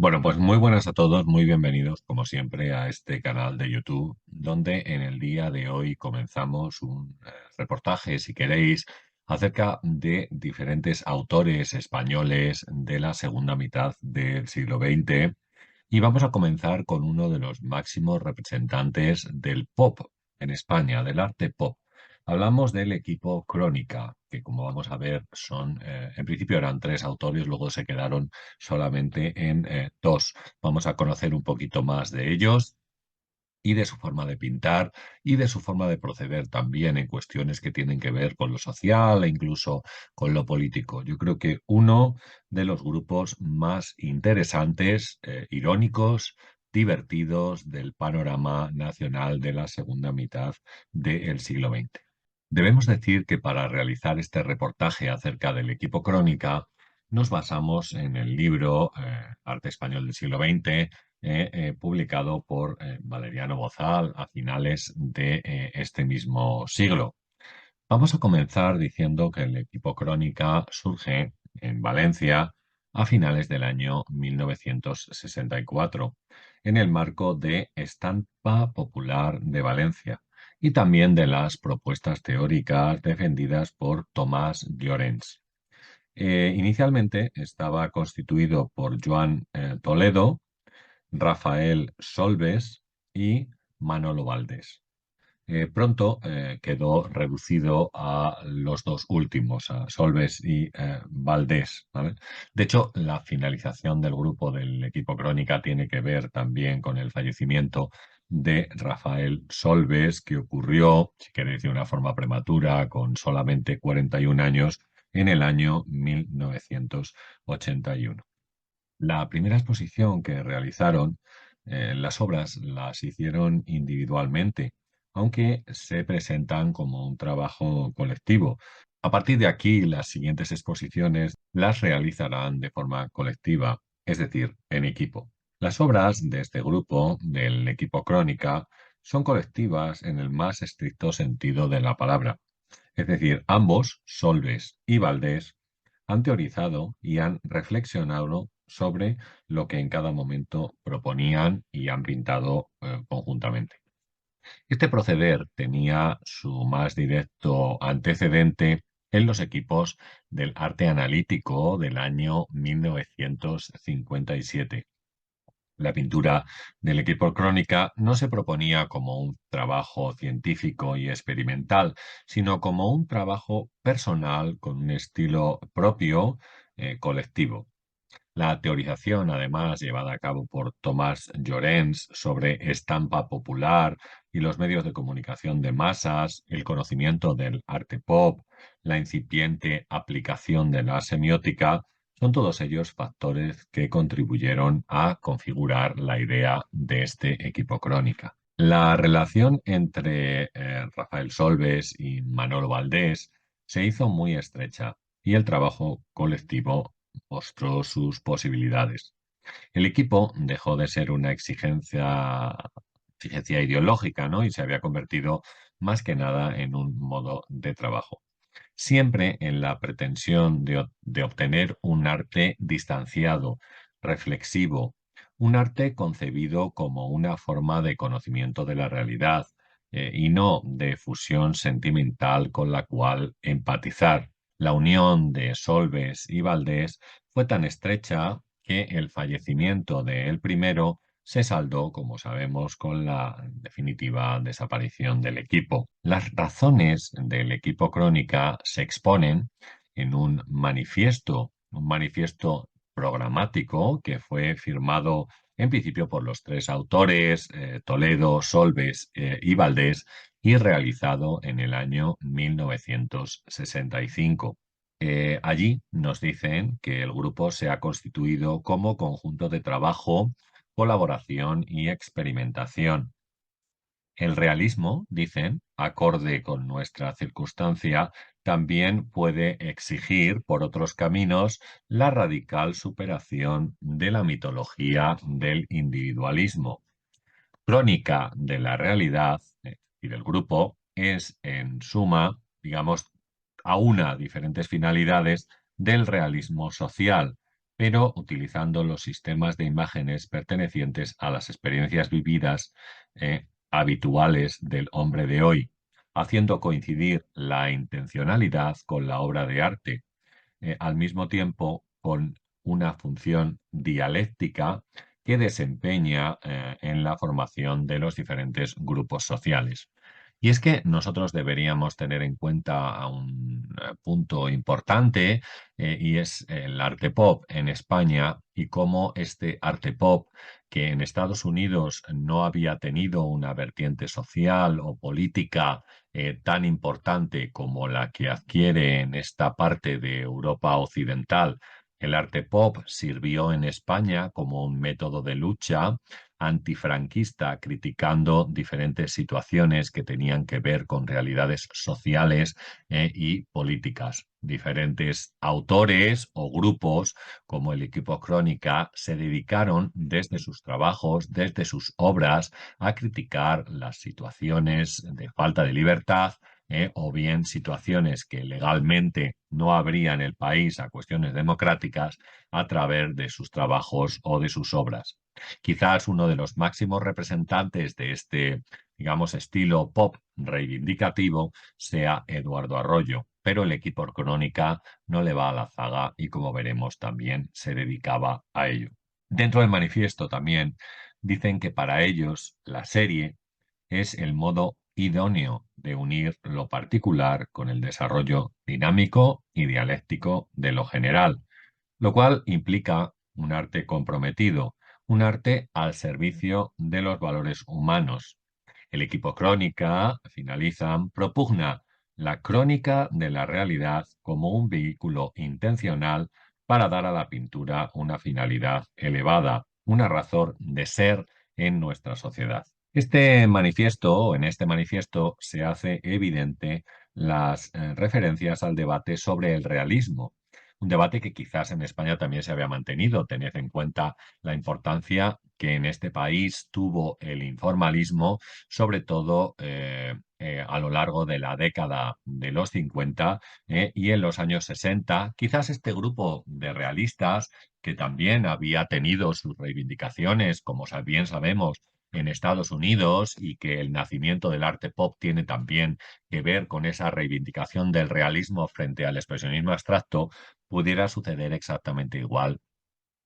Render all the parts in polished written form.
Bueno, pues muy buenas a todos, muy bienvenidos como siempre a este canal de YouTube, donde en el día de hoy comenzamos un reportaje, si queréis, acerca de diferentes autores españoles de la segunda mitad del siglo XX. Y vamos a comenzar con uno de los máximos representantes del pop en España, del arte pop. Hablamos del equipo Crónica, que como vamos a ver son, en principio eran tres autores, luego se quedaron solamente en dos. Vamos a conocer un poquito más de ellos y de su forma de pintar y de su forma de proceder también en cuestiones que tienen que ver con lo social e incluso con lo político. Yo creo que uno de los grupos más interesantes, irónicos, divertidos del panorama nacional de la segunda mitad del siglo XX. Debemos decir que para realizar este reportaje acerca del equipo Crónica, nos basamos en el libro Arte Español del siglo XX, publicado por Valeriano Bozal a finales de este mismo siglo. Vamos a comenzar diciendo que el equipo Crónica surge en Valencia a finales del año 1964, en el marco de Estampa Popular de Valencia y también de las propuestas teóricas defendidas por Tomás Llorens. Inicialmente estaba constituido por Joan Toledo, Rafael Solbes y Manolo Valdés. Pronto quedó reducido a los dos últimos, a Solbes y Valdés, ¿vale? De hecho, la finalización del grupo del equipo Crónica tiene que ver también con el fallecimiento de Rafael Solbes, que ocurrió, si queréis, de una forma prematura, con solamente 41 años, en el año 1981. La primera exposición que realizaron, las obras las hicieron individualmente, aunque se presentan como un trabajo colectivo. A partir de aquí, las siguientes exposiciones las realizarán de forma colectiva, es decir, en equipo. Las obras de este grupo, del equipo Crónica, son colectivas en el más estricto sentido de la palabra. Es decir, ambos, Solbes y Valdés, han teorizado y han reflexionado sobre lo que en cada momento proponían y han pintado conjuntamente. Este proceder tenía su más directo antecedente en los equipos del arte analítico del año 1957. La pintura del equipo Crónica no se proponía como un trabajo científico y experimental, sino como un trabajo personal con un estilo propio, colectivo. La teorización, además, llevada a cabo por Tomás Llorens sobre estampa popular y los medios de comunicación de masas, el conocimiento del arte pop, la incipiente aplicación de la semiótica, son todos ellos factores que contribuyeron a configurar la idea de este equipo Crónica. La relación entre Rafael Solbes y Manolo Valdés se hizo muy estrecha y el trabajo colectivo mostró sus posibilidades. El equipo dejó de ser una exigencia ideológica, ¿no? Y se había convertido más que nada en un modo de trabajo, siempre en la pretensión de obtener un arte distanciado, reflexivo, un arte concebido como una forma de conocimiento de la realidad, y no de fusión sentimental con la cual empatizar. La unión de Solbes y Valdés fue tan estrecha que el fallecimiento de el primero se saldó, como sabemos, con la definitiva desaparición del equipo. Las razones del equipo Crónica se exponen en un manifiesto programático que fue firmado en principio por los tres autores, Toledo, Solbes, y Valdés, y realizado en el año 1965. Allí nos dicen que el grupo se ha constituido como conjunto de trabajo, colaboración y experimentación. El realismo, dicen, acorde con nuestra circunstancia, también puede exigir, por otros caminos, la radical superación de la mitología del individualismo. Crónica de la realidad y del grupo es, en suma, digamos, aúna diferentes finalidades del realismo social, pero utilizando los sistemas de imágenes pertenecientes a las experiencias vividas habituales del hombre de hoy, haciendo coincidir la intencionalidad con la obra de arte, al mismo tiempo con una función dialéctica que desempeña en la formación de los diferentes grupos sociales. Y es que nosotros deberíamos tener en cuenta un punto importante, y es el arte pop en España y cómo este arte pop, que en Estados Unidos no había tenido una vertiente social o política tan importante como la que adquiere en esta parte de Europa occidental. El arte pop sirvió en España como un método de lucha antifranquista, criticando diferentes situaciones que tenían que ver con realidades sociales y políticas. Diferentes autores o grupos, como el equipo Crónica, se dedicaron desde sus trabajos, desde sus obras, a criticar las situaciones de falta de libertad, o bien situaciones que legalmente no habría en el país a cuestiones democráticas a través de sus trabajos o de sus obras. Quizás uno de los máximos representantes de este, digamos, estilo pop reivindicativo sea Eduardo Arroyo, pero el equipo Crónica no le va a la zaga y, como veremos, también se dedicaba a ello. Dentro del manifiesto también dicen que para ellos la serie es el modo idóneo de unir lo particular con el desarrollo dinámico y dialéctico de lo general, lo cual implica un arte comprometido, un arte al servicio de los valores humanos. El equipo Crónica, finalizan, propugna la crónica de la realidad como un vehículo intencional para dar a la pintura una finalidad elevada, una razón de ser en nuestra sociedad. En este manifiesto se hace evidente las referencias al debate sobre el realismo, un debate que quizás en España también se había mantenido. Tened en cuenta la importancia que en este país tuvo el informalismo, sobre todo a lo largo de la década de los 50 y en los años 60. Quizás este grupo de realistas, que también había tenido sus reivindicaciones, como bien sabemos, en Estados Unidos, y que el nacimiento del arte pop tiene también que ver con esa reivindicación del realismo frente al expresionismo abstracto, pudiera suceder exactamente igual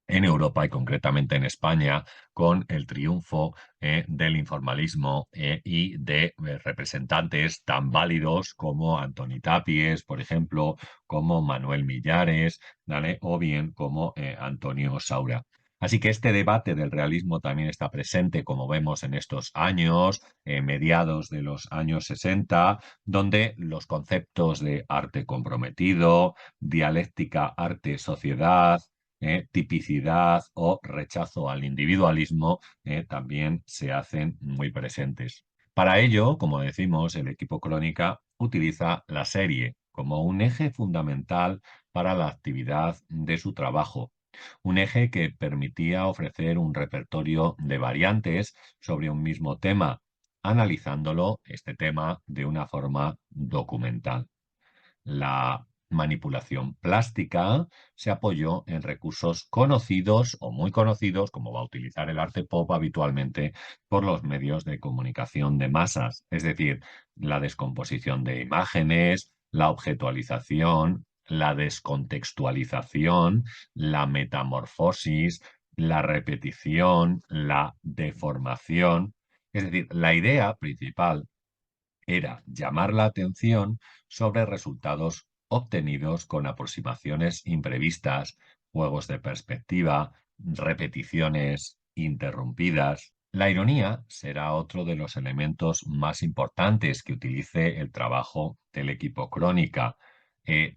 en Europa y concretamente en España, con el triunfo del informalismo y de representantes tan válidos como Antoni Tapies, por ejemplo, como Manuel Millares, ¿vale? O bien como Antonio Saura. Así que este debate del realismo también está presente, como vemos en estos años, mediados de los años 60, donde los conceptos de arte comprometido, dialéctica arte-sociedad, tipicidad o rechazo al individualismo también se hacen muy presentes. Para ello, como decimos, el equipo Crónica utiliza la serie como un eje fundamental para la actividad de su trabajo, un eje que permitía ofrecer un repertorio de variantes sobre un mismo tema, analizándolo, este tema, de una forma documental. La manipulación plástica se apoyó en recursos conocidos o muy conocidos, como va a utilizar el arte pop habitualmente por los medios de comunicación de masas, es decir, la descomposición de imágenes, la objetualización, la descontextualización, la metamorfosis, la repetición, la deformación. Es decir, la idea principal era llamar la atención sobre resultados obtenidos con aproximaciones imprevistas, juegos de perspectiva, repeticiones interrumpidas. La ironía será otro de los elementos más importantes que utilice el trabajo del equipo Crónica. Eh,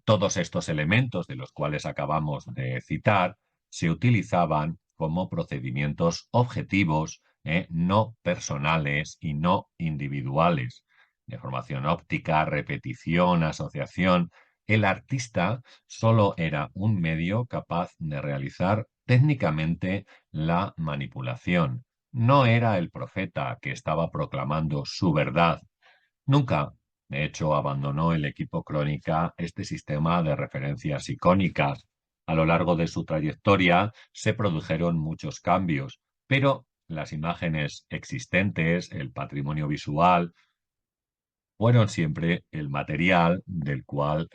Todos estos elementos de los cuales acabamos de citar se utilizaban como procedimientos objetivos, no personales y no individuales. Deformación óptica, repetición, asociación. El artista solo era un medio capaz de realizar técnicamente la manipulación. No era el profeta que estaba proclamando su verdad. Nunca, de hecho, abandonó el equipo Crónica este sistema de referencias icónicas, A lo largo de su trayectoria se produjeron muchos cambios, pero las imágenes existentes, el patrimonio visual, fueron siempre el material del cual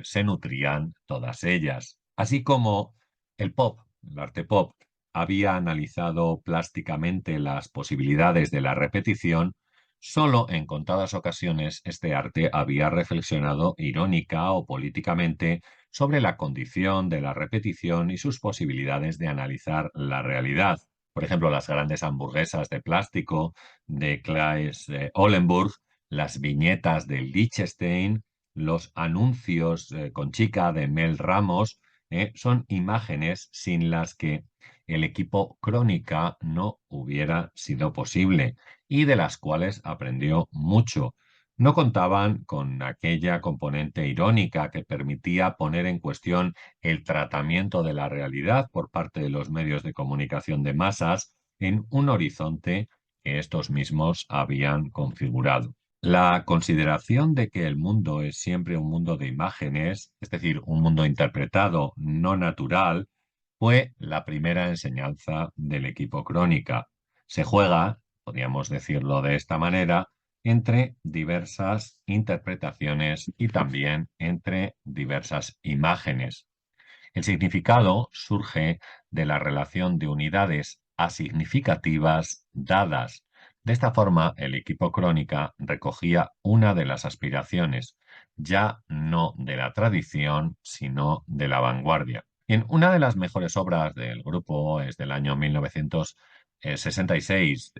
se nutrían todas ellas. Así como el pop, el arte pop, había analizado plásticamente las posibilidades de la repetición, solo en contadas ocasiones este arte había reflexionado irónica o políticamente sobre la condición de la repetición y sus posibilidades de analizar la realidad. Por ejemplo, las grandes hamburguesas de plástico de Claes Ollenburg, las viñetas de Liechtenstein, los anuncios con chica de Mel Ramos, son imágenes sin las que el equipo Crónica no hubiera sido posible y de las cuales aprendió mucho. No contaban con aquella componente irónica que permitía poner en cuestión el tratamiento de la realidad por parte de los medios de comunicación de masas en un horizonte que estos mismos habían configurado. La consideración de que el mundo es siempre un mundo de imágenes, es decir, un mundo interpretado, no natural, fue la primera enseñanza del equipo Crónica. Se juega, podríamos decirlo de esta manera, entre diversas interpretaciones y también entre diversas imágenes. El significado surge de la relación de unidades asignificativas dadas. De esta forma, el equipo Crónica recogía una de las aspiraciones, ya no de la tradición, sino de la vanguardia. En una de las mejores obras del grupo es del año 1966.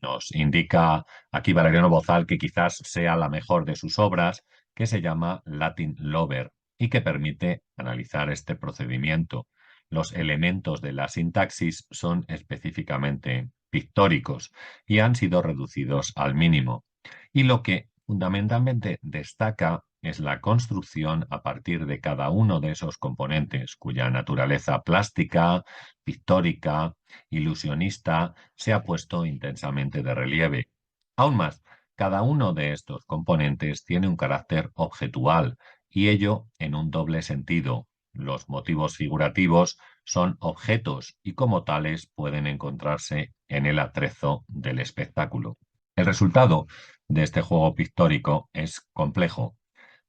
Nos indica aquí Valeriano Bozal que quizás sea la mejor de sus obras, que se llama Latin Lover y que permite analizar este procedimiento. Los elementos de la sintaxis son específicamente pictóricos y han sido reducidos al mínimo. Y lo que fundamentalmente destaca es la construcción a partir de cada uno de esos componentes, cuya naturaleza plástica, pictórica, ilusionista, se ha puesto intensamente de relieve. Aún más, cada uno de estos componentes tiene un carácter objetual, y ello en un doble sentido. Los motivos figurativos son objetos y como tales pueden encontrarse en el atrezo del espectáculo. El resultado de este juego pictórico es complejo.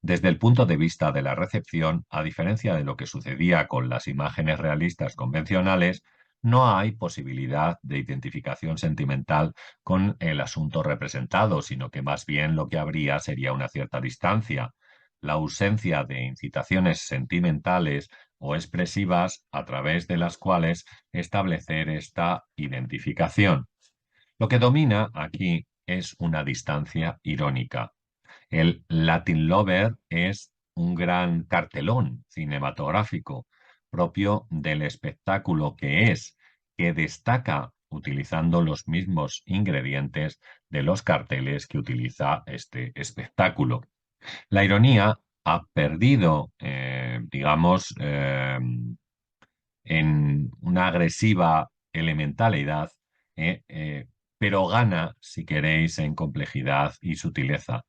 Desde el punto de vista de la recepción, a diferencia de lo que sucedía con las imágenes realistas convencionales, no hay posibilidad de identificación sentimental con el asunto representado, sino que más bien lo que habría sería una cierta distancia, la ausencia de incitaciones sentimentales o expresivas a través de las cuales establecer esta identificación. Lo que domina aquí es una distancia irónica. El Latin Lover es un gran cartelón cinematográfico propio del espectáculo que destaca utilizando los mismos ingredientes de los carteles que utiliza este espectáculo. La ironía ha perdido, digamos, en una agresiva elementalidad, eh, eh, pero gana, si queréis, en complejidad y sutileza,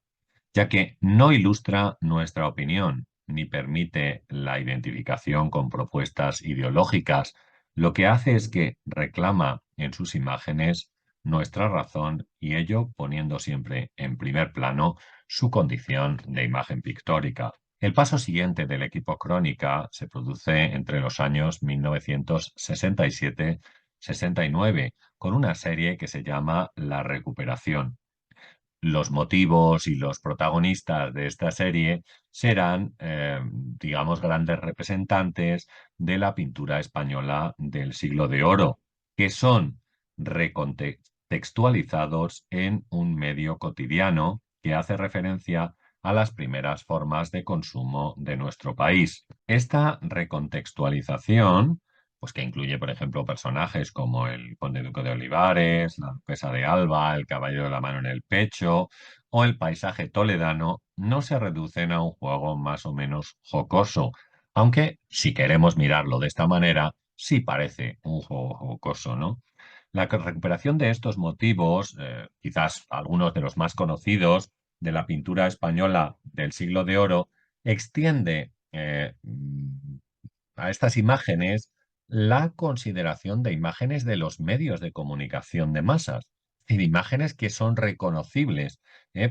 ya que no ilustra nuestra opinión ni permite la identificación con propuestas ideológicas. Lo que hace es que reclama en sus imágenes nuestra razón y ello poniendo siempre en primer plano su condición de imagen pictórica. El paso siguiente del equipo Crónica se produce entre los años 1967-69 con una serie que se llama La Recuperación. Los motivos y los protagonistas de esta serie serán, digamos, grandes representantes de la pintura española del Siglo de Oro, que son recontextualizados en un medio cotidiano que hace referencia a las primeras formas de consumo de nuestro país. Esta recontextualización, pues que incluye, por ejemplo, personajes como el Conde Duque de Olivares, la Duquesa de Alba, el Caballero de la Mano en el Pecho o el paisaje toledano, no se reducen a un juego más o menos jocoso, aunque si queremos mirarlo de esta manera, sí parece un juego jocoso, ¿no? La recuperación de estos motivos, quizás algunos de los más conocidos de la pintura española del Siglo de Oro, extiende a estas imágenes la consideración de imágenes de los medios de comunicación de masas, es decir, imágenes que son reconocibles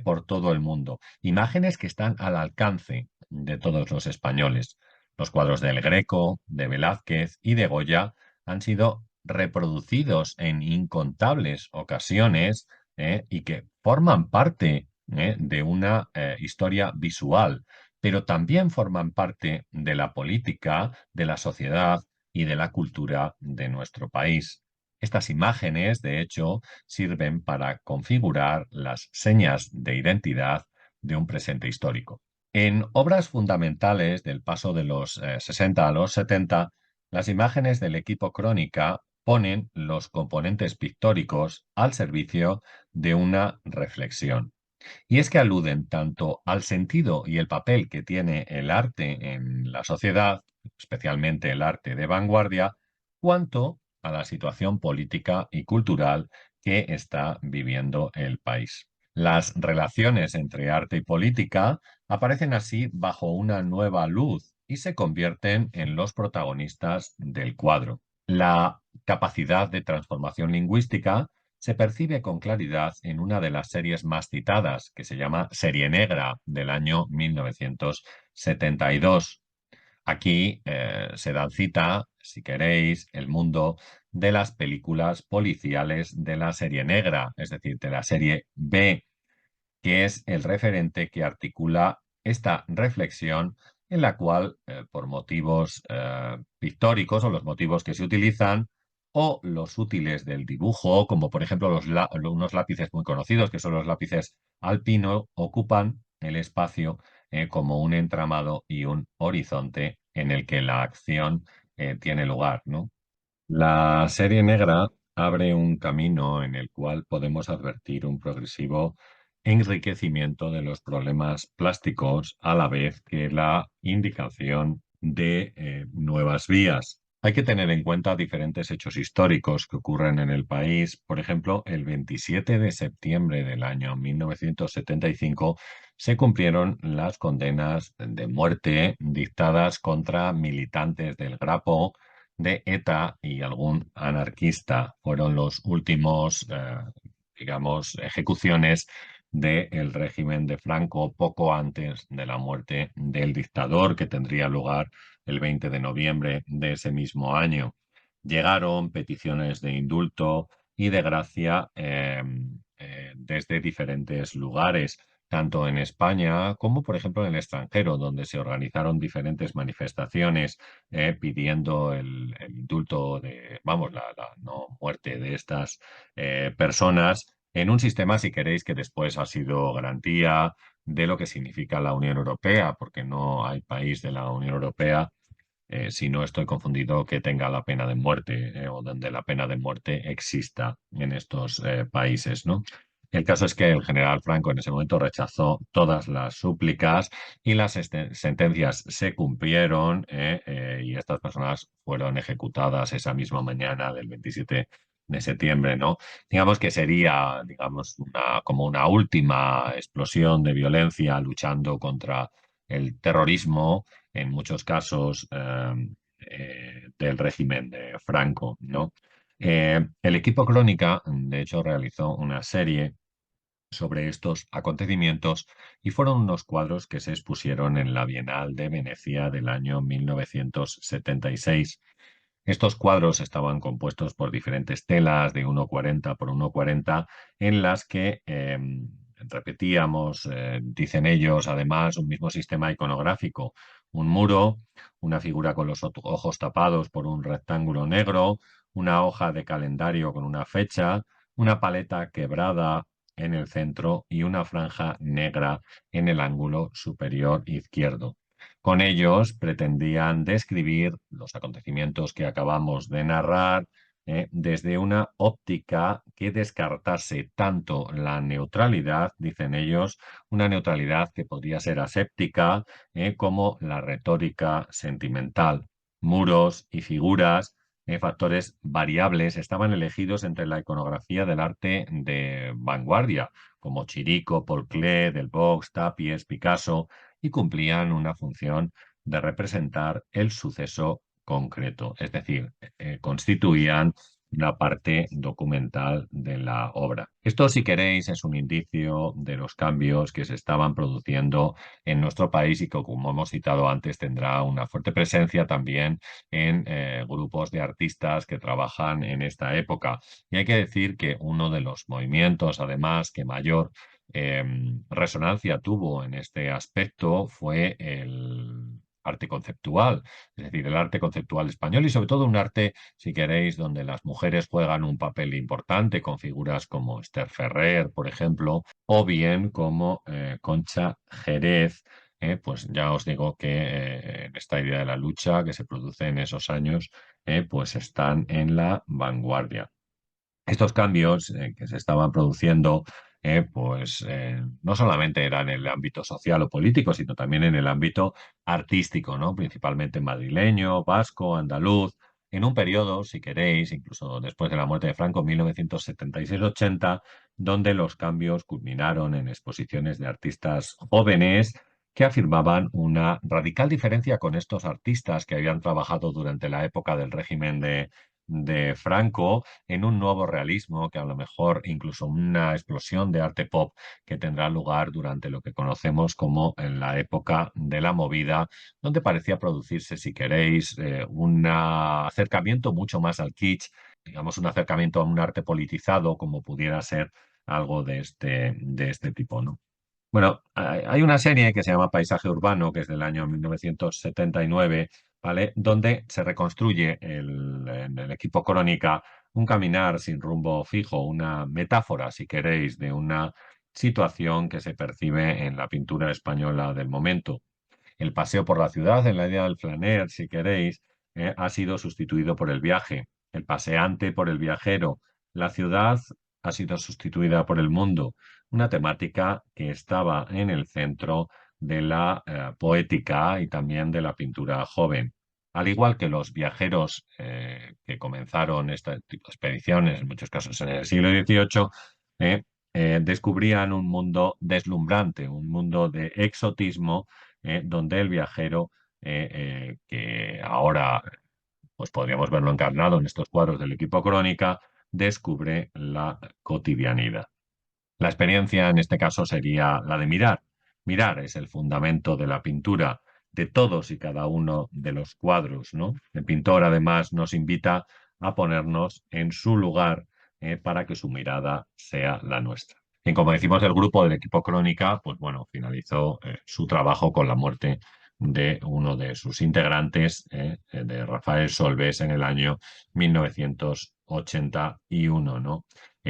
por todo el mundo, imágenes que están al alcance de todos los españoles. Los cuadros del Greco, de Velázquez y de Goya han sido reproducidos en incontables ocasiones y que forman parte de una historia visual, pero también forman parte de la política, de la sociedad y de la cultura de nuestro país. Estas imágenes, de hecho, sirven para configurar las señas de identidad de un presente histórico. En obras fundamentales del paso de los 60 a los 70, las imágenes del equipo Crónica ponen los componentes pictóricos al servicio de una reflexión. Y es que aluden tanto al sentido y el papel que tiene el arte en la sociedad, especialmente el arte de vanguardia, cuanto a la situación política y cultural que está viviendo el país. Las relaciones entre arte y política aparecen así bajo una nueva luz y se convierten en los protagonistas del cuadro. La capacidad de transformación lingüística se percibe con claridad en una de las series más citadas, que se llama Serie Negra, del año 1972. Aquí se dan cita, si queréis, el mundo de las películas policiales de la serie negra, es decir, de la serie B, que es el referente que articula esta reflexión en la cual, por motivos pictóricos o los motivos que se utilizan, o los útiles del dibujo, como por ejemplo unos lápices muy conocidos, que son los lápices alpino, ocupan el espacio como un entramado y un horizonte en el que la acción tiene lugar, ¿no? La serie negra abre un camino en el cual podemos advertir un progresivo enriquecimiento de los problemas plásticos a la vez que la indicación de nuevas vías. Hay que tener en cuenta diferentes hechos históricos que ocurren en el país. Por ejemplo, el 27 de septiembre del año 1975 se cumplieron las condenas de muerte dictadas contra militantes del Grapo, de ETA y algún anarquista. Fueron los últimos, digamos, ejecuciones del régimen de Franco poco antes de la muerte del dictador, que tendría lugar el 20 de noviembre de ese mismo año. Llegaron peticiones de indulto y de gracia desde diferentes lugares, tanto en España como, por ejemplo, en el extranjero, donde se organizaron diferentes manifestaciones pidiendo el indulto de, vamos, la no muerte de estas personas en un sistema, si queréis, que después ha sido garantía de lo que significa la Unión Europea, porque no hay país de la Unión Europea, si no estoy confundido, que tenga la pena de muerte o donde la pena de muerte exista en estos países, ¿no? El caso es que el general Franco en ese momento rechazó todas las súplicas y las sentencias se cumplieron y estas personas fueron ejecutadas esa misma mañana del 27 de septiembre, ¿no? Digamos que sería, digamos, como una última explosión de violencia luchando contra el terrorismo, en muchos casos del régimen de Franco, ¿no? El equipo Crónica, de hecho, realizó una serie sobre estos acontecimientos y fueron unos cuadros que se expusieron en la Bienal de Venecia del año 1976. Estos cuadros estaban compuestos por diferentes telas de 1,40 por 1,40 en las que repetíamos, dicen ellos, además, un mismo sistema iconográfico. Un muro, una figura con los ojos tapados por un rectángulo negro, una hoja de calendario con una fecha, una paleta quebrada en el centro y una franja negra en el ángulo superior izquierdo. Con ellos pretendían describir los acontecimientos que acabamos de narrar desde una óptica que descartase tanto la neutralidad, dicen ellos, una neutralidad que podría ser aséptica, como la retórica sentimental. Muros y figuras, factores variables, estaban elegidos entre la iconografía del arte de vanguardia, como Chirico, Paul Klee, Del Box, Tapies, Picasso, y cumplían una función de representar el suceso concreto, es decir, constituían una parte documental de la obra. Esto, si queréis, es un indicio de los cambios que se estaban produciendo en nuestro país y que, como hemos citado antes, tendrá una fuerte presencia también en grupos de artistas que trabajan en esta época. Y hay que decir que uno de los movimientos, además, que mayor eh, resonancia tuvo en este aspecto fue el arte conceptual, es decir, el arte conceptual español y sobre todo un arte, si queréis, donde las mujeres juegan un papel importante con figuras como Esther Ferrer, por ejemplo, o bien como Concha Jerez. Pues ya os digo que en esta idea de la lucha que se produce en esos años, pues están en la vanguardia. Estos cambios que se estaban produciendo, no solamente eran en el ámbito social o político, sino también en el ámbito artístico, ¿no? Principalmente madrileño, vasco, andaluz, en un periodo, si queréis, incluso después de la muerte de Franco, 1976-80, donde los cambios culminaron en exposiciones de artistas jóvenes que afirmaban una radical diferencia con estos artistas que habían trabajado durante la época del régimen de Franco en un nuevo realismo, que a lo mejor incluso una explosión de arte pop que tendrá lugar durante lo que conocemos como en la época de la movida, donde parecía producirse, si queréis, un acercamiento mucho más al kitsch, digamos, un acercamiento a un arte politizado, como pudiera ser algo de este tipo, ¿no? Bueno, hay una serie que se llama Paisaje Urbano, que es del año 1979, ¿vale? Donde se reconstruye en el equipo Crónica un caminar sin rumbo fijo, una metáfora, si queréis, de una situación que se percibe en la pintura española del momento. El paseo por la ciudad, en la idea del flaner, si queréis, ha sido sustituido por el viaje, el paseante por el viajero. La ciudad ha sido sustituida por el mundo, una temática que estaba en el centro de la poética y también de la pintura joven. Al igual que los viajeros que comenzaron este tipo de expediciones, en muchos casos en el siglo XVIII, eh, descubrían un mundo deslumbrante, un mundo de exotismo donde el viajero, que ahora pues podríamos verlo encarnado en estos cuadros del equipo Crónica, descubre la cotidianidad. La experiencia en este caso sería la de mirar. Mirar es el fundamento de la pintura de todos y cada uno de los cuadros, ¿no? El pintor además nos invita a ponernos en su lugar para que su mirada sea la nuestra. Y como decimos, el grupo del equipo Crónica, pues bueno, finalizó su trabajo con la muerte de uno de sus integrantes, de Rafael Solbes, en el año 1981, ¿no?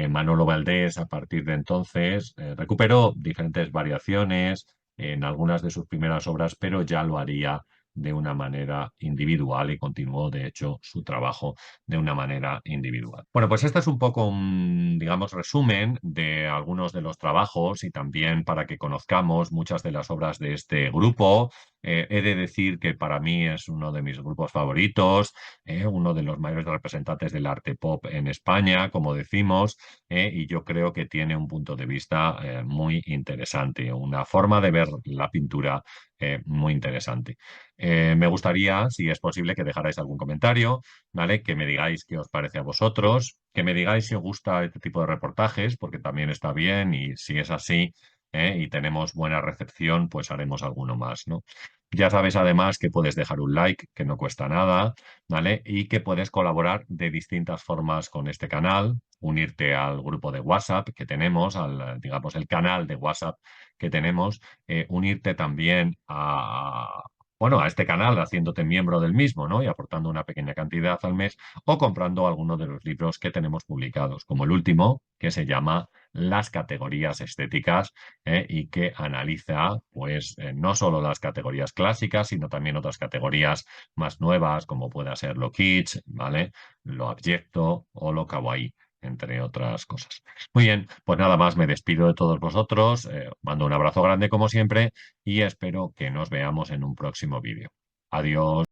Manolo Valdés, a partir de entonces, recuperó diferentes variaciones en algunas de sus primeras obras, pero ya lo haría de una manera individual y continuó, de hecho, su trabajo de una manera individual. Bueno, pues este es un poco un, digamos, resumen de algunos de los trabajos y también para que conozcamos muchas de las obras de este grupo. He de decir que para mí es uno de mis grupos favoritos, uno de los mayores representantes del arte pop en España, como decimos, y yo creo que tiene un punto de vista muy interesante, una forma de ver la pintura muy interesante. Me gustaría, si es posible, que dejarais algún comentario, ¿vale? Que me digáis qué os parece a vosotros, que me digáis si os gusta este tipo de reportajes, porque también está bien y si es así, y tenemos buena recepción, pues haremos alguno más, ¿no? Ya sabes además que puedes dejar un like, que no cuesta nada, ¿vale? Y que puedes colaborar de distintas formas con este canal, unirte al grupo de WhatsApp que tenemos, digamos, el canal de WhatsApp que tenemos, unirte también bueno, a este canal haciéndote miembro del mismo, ¿no? Y aportando una pequeña cantidad al mes o comprando alguno de los libros que tenemos publicados, como el último, que se llama Las categorías estéticas, y que analiza, pues, no solo las categorías clásicas, sino también otras categorías más nuevas, como pueda ser lo kitsch, ¿vale? Lo abyecto o lo kawaii, entre otras cosas. Muy bien, pues nada más, me despido de todos vosotros, mando un abrazo grande como siempre y espero que nos veamos en un próximo vídeo. Adiós.